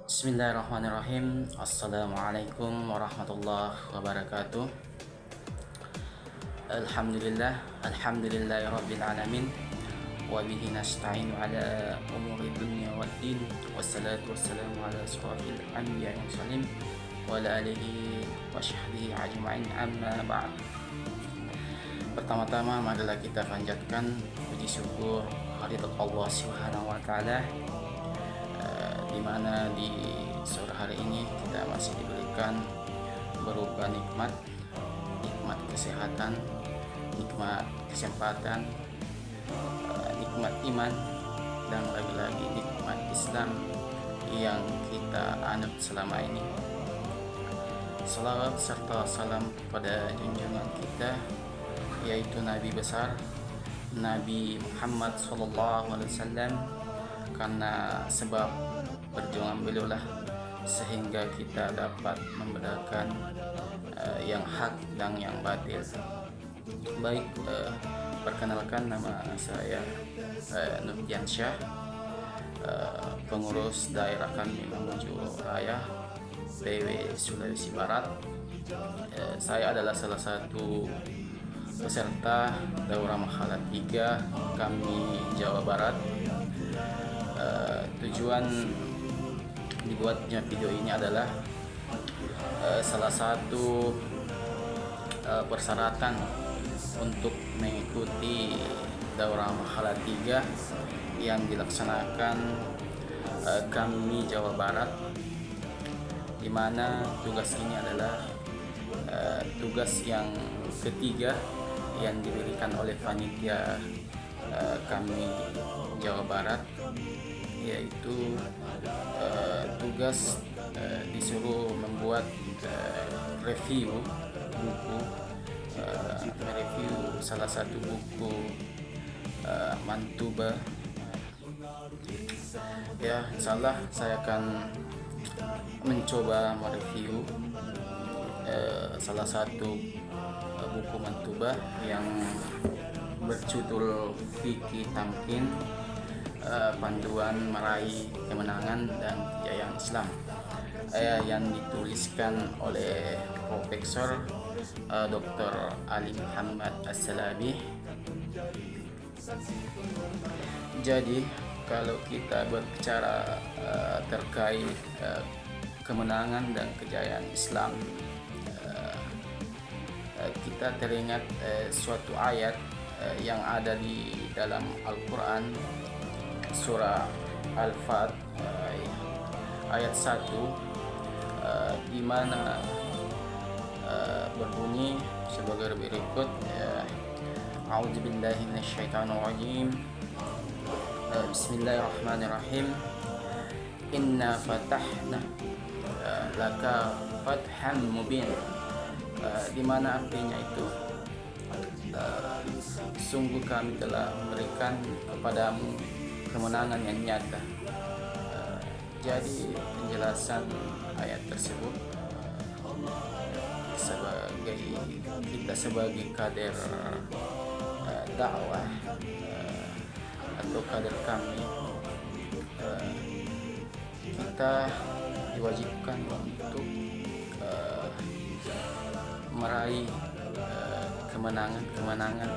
Bismillahirrahmanirrahim. Assalamualaikum warahmatullahi wabarakatuh. Alhamdulillahi rabbil alamin. Wa bihi nasta'inu ala umuri dunya waddin. Wassalatu wassalamu ala asyrafil anbiya'i wal mursalin wa ala alihi wa sahbihi ajma'in, amma ba'd. Pertama-tama marilah kita panjatkan puji syukur kehadirat Allah Subhanahu wa taala, di mana di sore hari ini kita masih diberikan berupa nikmat kesehatan, nikmat kesempatan, nikmat iman, dan lagi-lagi nikmat Islam yang kita anut selama ini. Salawat serta salam kepada junjungan kita, yaitu Nabi besar Nabi Muhammad SAW, karena sebab perjuangan beliau lah sehingga kita dapat membedakan yang hak dan yang batil. Baik, perkenalkan, nama saya Nurdian Syah, pengurus daerah kami Mamuju Raya, PW Sulawesi Barat. Saya adalah salah satu peserta Daurah Makhala 3 kami Jawa Barat. Tujuan dibuatnya video ini adalah salah satu persyaratan untuk mengikuti Daurah Makhala 3 yang dilaksanakan kami Jawa Barat, di mana tugas ini adalah tugas yang ketiga yang diberikan oleh panitia kami Jawa Barat, yaitu tugas disuruh membuat review buku, mereview salah satu buku Mantuba. Ya, insyaallah saya akan mencoba mereview salah satu buku Mantuba yang berjudul Fikih Tamkin, Panduan Meraih Kemenangan dan Kejayaan Islam, yang dituliskan oleh Profesor Dr. Ali Muhammad As-Salabi. Jadi kalau kita berbicara terkait kemenangan dan kejayaan Islam, kita teringat suatu ayat yang ada di dalam Al-Quran, surah Al-Fat, ayat 1, di mana berbunyi sebagai berikut: A'udzubillahi minasyaitonirrajim. Bismillahirrahmanirrahim. Inna fatahna laka fatham mubin. Di mana artinya itu, sungguh kami telah memberikan kepadamu kemenangan yang nyata. Jadi penjelasan ayat tersebut sebagai kader dakwah atau kader kami, kita diwajibkan untuk meraih kemenangan,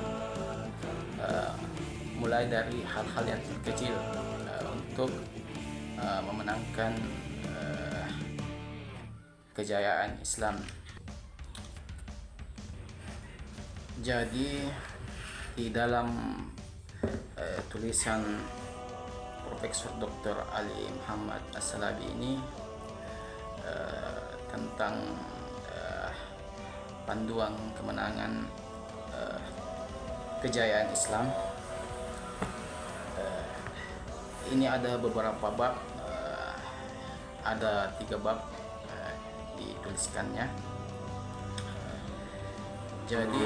mulai dari hal-hal yang kecil untuk memenangkan kejayaan Islam. Jadi di dalam tulisan Profesor Dr. Ali Muhammad As-Salabi ini tentang panduan kemenangan kejayaan Islam, ini ada beberapa bab, ada 3 bab dituliskannya. Jadi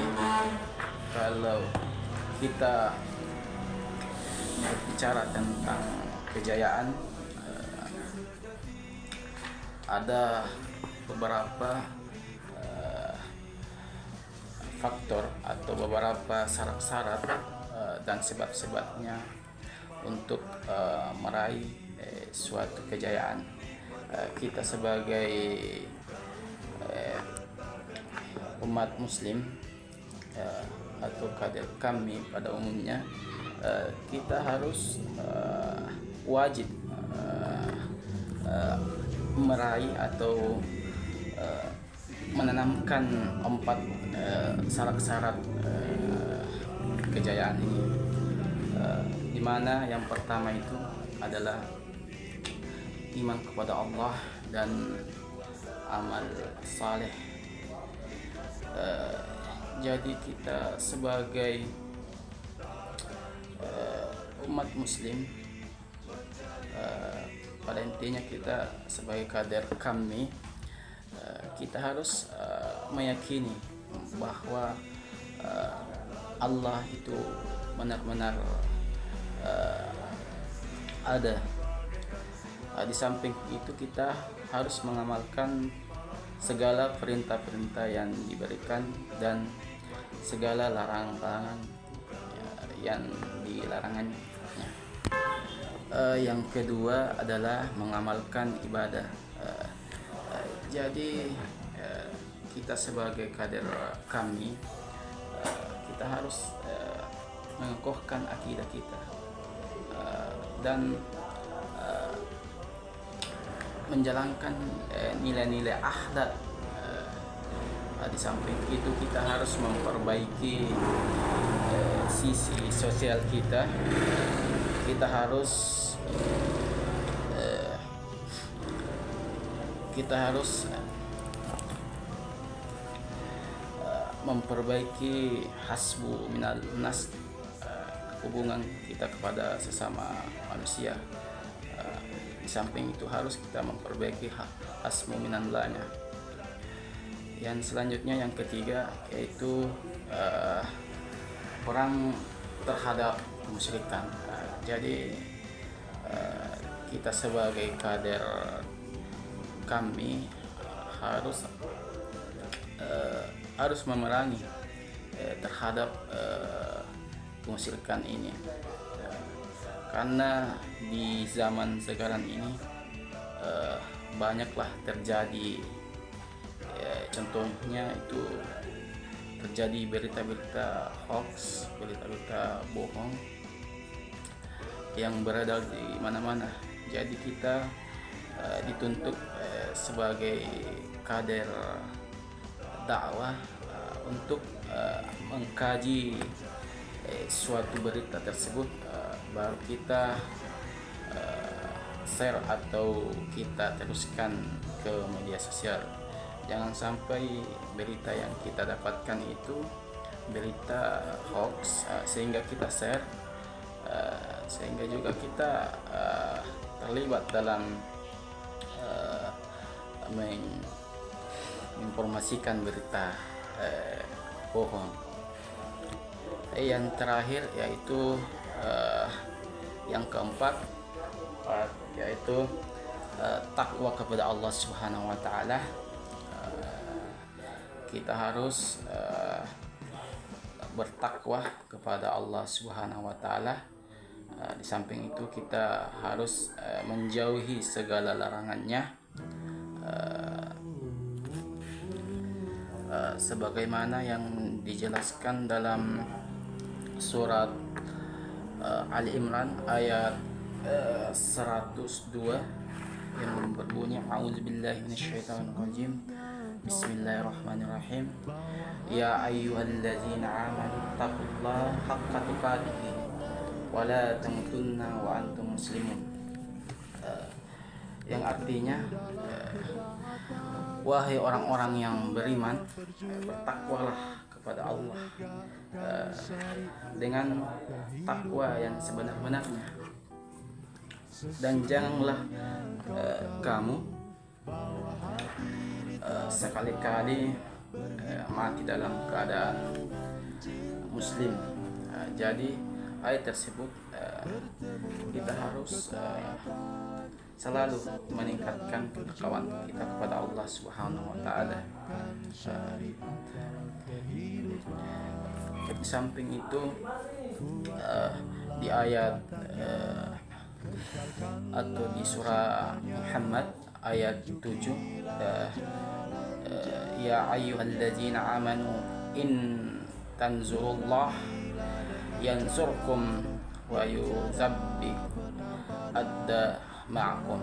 kalau kita berbicara tentang kejayaan, ada beberapa faktor atau beberapa syarat-syarat dan sebab-sebabnya untuk meraih suatu kejayaan. kita sebagai uh, umat muslim, atau kader kami pada umumnya, kita harus wajib meraih atau menanamkan 4 syarat-syarat kejayaan ini, di mana yang pertama itu adalah iman kepada Allah dan amal saleh. Jadi kita sebagai umat muslim, pada intinya kita sebagai kader kami, kita harus meyakini bahwa Allah itu benar-benar ada. Di samping itu kita harus mengamalkan segala perintah-perintah yang diberikan dan segala larangan-larangan yang dilarangannya. Yang kedua adalah mengamalkan ibadah. Jadi kita sebagai kader kami, kita harus mengokohkan akidah kita dan menjalankan nilai-nilai akhlak. Di samping itu kita harus memperbaiki sisi sosial kita. Kita harus memperbaiki hasbu minal nas, hubungan kita kepada sesama manusia. Di samping itu harus kita memperbaiki hasbu minan lanya. Yang selanjutnya, yang ketiga, yaitu perang terhadap kemusyrikan. Jadi kita sebagai kader kami harus memerangi terhadap kemusyrikan ini, karena di zaman sekarang ini banyaklah terjadi, contohnya itu terjadi berita-berita hoax, berita-berita bohong yang beredar di mana-mana. Jadi kita dituntut sebagai kader dakwah untuk mengkaji suatu berita tersebut, baru kita share atau kita teruskan ke media sosial. Jangan sampai berita yang kita dapatkan itu berita hoax, sehingga kita share, sehingga juga kita terlibat dalam menginformasikan berita bohong. Yang terakhir yaitu yang keempat, yaitu takwa kepada Allah Subhanahu wa taala. Kita harus bertakwa kepada Allah Subhanahu wa taala. Di samping itu kita harus menjauhi segala larangannya, sebagaimana yang dijelaskan dalam surat Ali Imran ayat 102 yang berbunyi, a'udzubillahi minasyaitonirrajim, bismillahirrahmanirrahim, ya ayyuhalladzina amanu taqullaha haqqa tuqatih wa la tamutunna wa antum muslimun. Yang artinya, wahai orang-orang yang beriman, bertakwalah kepada Allah dengan takwa yang sebenar-benarnya, dan janganlah kamu sekali-kali mati dalam keadaan muslim. Jadi ayat tersebut kita harus selalu meningkatkan ketakwaan kita kepada Allah Subhanahu wa taala. Di samping itu, di ayat atau di surah Muhammad ayat 7, ya ayyuhalladzina amanu in tanzurullah yansurkum wa yuzabbik adda ma'akum,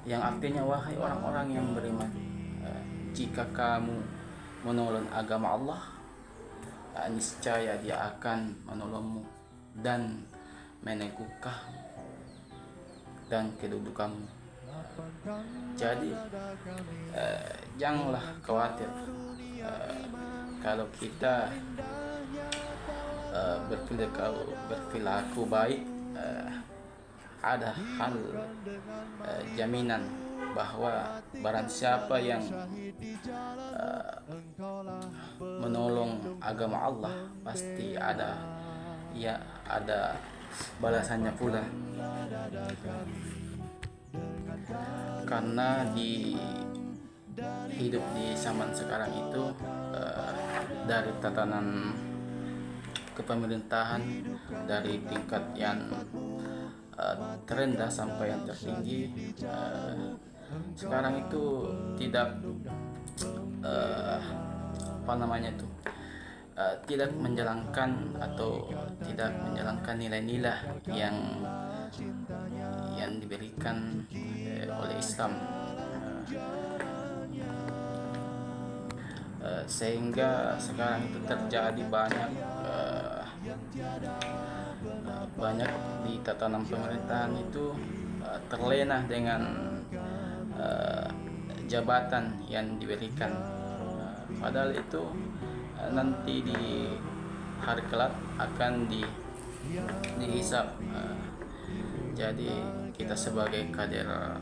yang artinya wahai orang-orang yang beriman, jika kamu menolong agama Allah, niscaya Dia akan menolongmu dan meneguhkan dan kedudukanmu. Jadi janganlah khawatir kalau kita berperilaku baik, ada hal jaminan bahwa barang siapa yang menolong agama Allah pasti ada balasannya pula. Karena hidup di zaman sekarang itu, dari tatanan kepemerintahan, dari tingkat yang terendah sampai yang tertinggi, sekarang itu tidak tidak menjalankan nilai-nilai yang diberikan oleh Islam, sehingga sekarang itu terjadi banyak di tatanan pemerintahan itu terlena dengan jabatan yang diberikan, padahal itu nanti di hari kelak akan dihisap. Jadi kita sebagai kader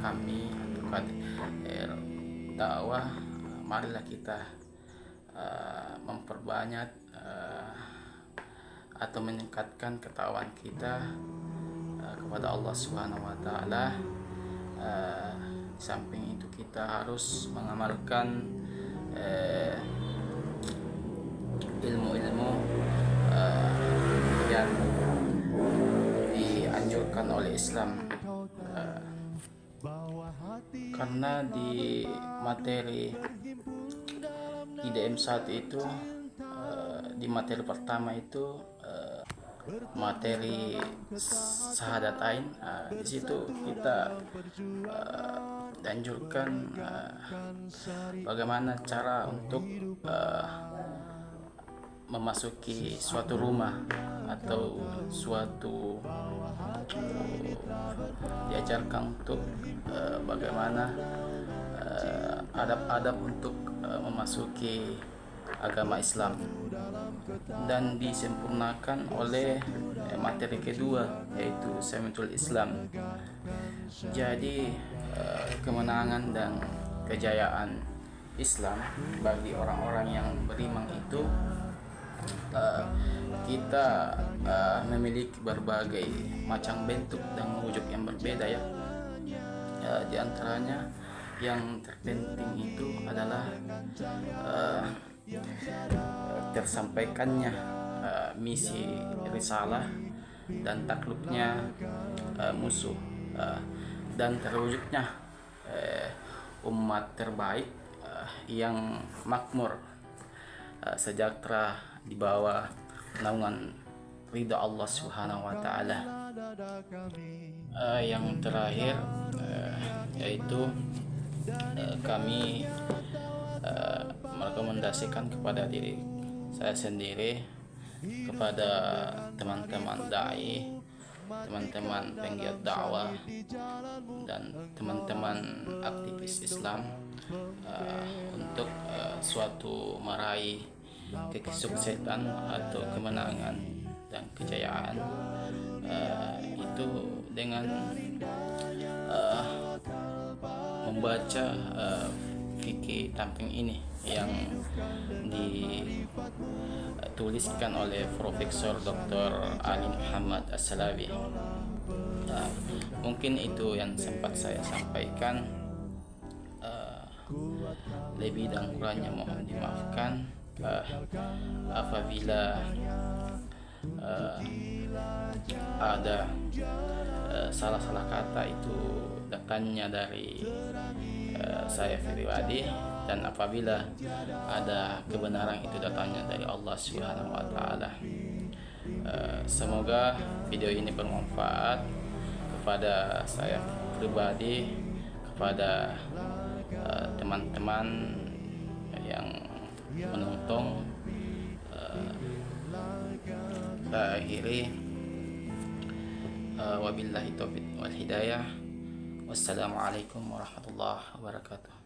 kami atau kader dakwah, marilah kita memperbanyak atau meningkatkan ketakwaan kita kepada Allah Subhanahu wa taala. Di samping itu kita harus mengamalkan ilmu-ilmu yang dianjurkan oleh Islam, karena di materi IDM 1 itu, di materi pertama itu materi Syahadatain, di situ kita dianjurkan bagaimana cara untuk memasuki suatu rumah atau diajarkan untuk bagaimana adab-adab untuk memasuki agama Islam, dan disempurnakan oleh materi kedua yaitu Samitul Islam. Jadi kemenangan dan kejayaan Islam bagi orang-orang yang beriman itu, kita memiliki berbagai macam bentuk dan wujud yang berbeda ya. Di antaranya yang terpenting itu adalah tersampaikannya misi risalah dan takluknya musuh, dan terwujudnya umat terbaik yang makmur, sejahtera di bawah naungan ridha Allah Subhanahu wa taala. Yang terakhir yaitu kami merekomendasikan kepada diri saya sendiri, kepada teman-teman dai, teman-teman penggiat dakwah, dan teman-teman aktivis Islam untuk suatu meraih kesuksesan atau kemenangan dan kejayaan itu dengan membaca fikih tamping ini yang dituliskan oleh Profesor Dr. Ali Muhammad As-Salafi. Mungkin itu yang sempat saya sampaikan. Lebih dan kurangnya mohon dimaafkan. Apabila ada salah-salah kata itu datangnya dari saya pribadi, dan apabila ada kebenaran itu datangnya dari Allah Subhanahu wa taala. Semoga video ini bermanfaat kepada saya pribadi, kepada teman-teman yang menonton. Kita akhiri, wabillahi taufiq wal hidayah. Wassalamualaikum warahmatullahi wabarakatuh.